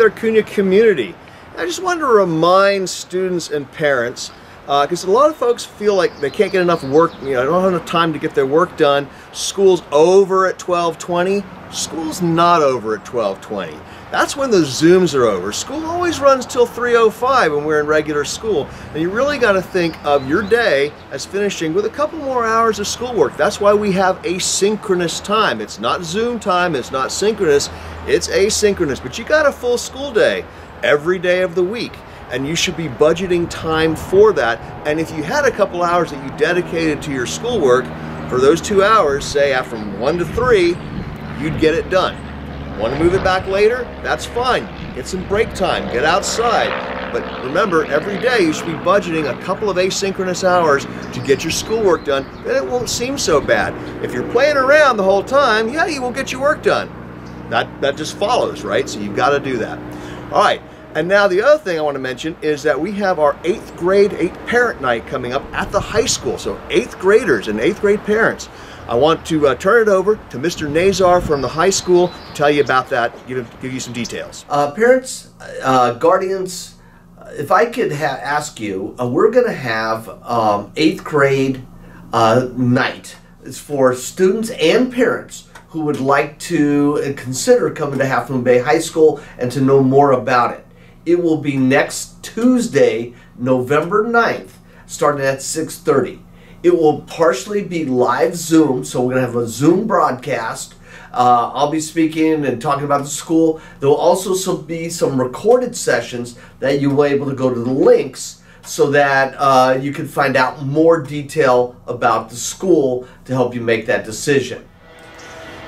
Greater Cunha community. I just wanted to remind students and parents, because a lot of folks feel like they can't get enough work, they don't have enough time to get their work done. School's over at 12:20. School's not over at 12:20. That's when the Zooms are over. School always runs till 3:05 when we're in regular school. And you really got to think of your day as finishing with a couple more hours of schoolwork. That's why we have asynchronous time. It's not Zoom time, it's not synchronous, it's asynchronous. But you got a full school day every day of the week, and you should be budgeting time for that. And if you had a couple hours that you dedicated to your schoolwork, for those 2 hours, say from 1 to 3, you'd get it done. Want to move it back later? That's fine. Get some break time, get outside. But remember, every day you should be budgeting a couple of asynchronous hours to get your schoolwork done. Then it won't seem so bad. If you're playing around the whole time, yeah, you won't get your work done. That just follows, right? So you've got to do that. All right. And now the other thing I want to mention is that we have our 8th grade 8th parent night coming up at the high school. So 8th graders and 8th grade parents. I want to turn it over to Mr. Nazar from the high school to tell you about that, give you some details. Parents, guardians, if I could ask you, we're going to have 8th grade night. It's for students and parents who would like to consider coming to Half Moon Bay High School and to know more about it. It will be next Tuesday, November 9th, starting at 6:30. It will partially be live Zoom, so we're going to have a Zoom broadcast. I'll be speaking and talking about the school. There will also be some recorded sessions that you will be able to go to the links so that you can find out more detail about the school to help you make that decision.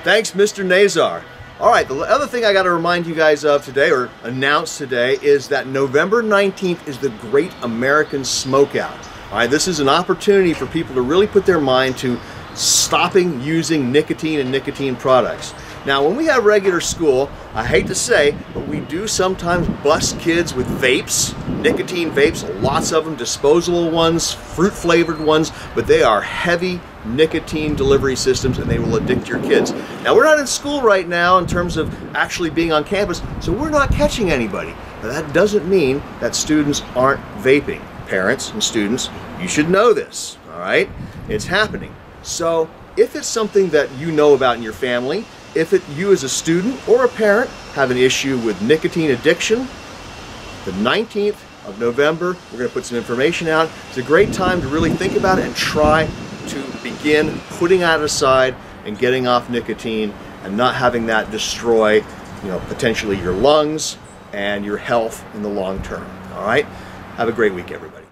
Thanks, Mr. Nazar. All right, the other thing I got to remind you guys of today, or announce today, is that November 19th is the Great American Smokeout. All right, this is an opportunity for people to really put their mind to stopping using nicotine and nicotine products. Now, when we have regular school, I hate to say, but we do sometimes bust kids with vapes, nicotine vapes, lots of them, disposable ones, fruit-flavored ones, but they are heavy nicotine delivery systems and they will addict your kids. Now, we're not in school right now in terms of actually being on campus, so we're not catching anybody. But that doesn't mean that students aren't vaping. Parents and students, you should know this, all right? It's happening. So if it's something that you know about in your family, if you as a student or a parent have an issue with nicotine addiction, the 19th of November, we're going to put some information out. It's a great time to really think about it and try to begin putting that aside and getting off nicotine and not having that destroy, potentially your lungs and your health in the long term. All right? Have a great week, everybody.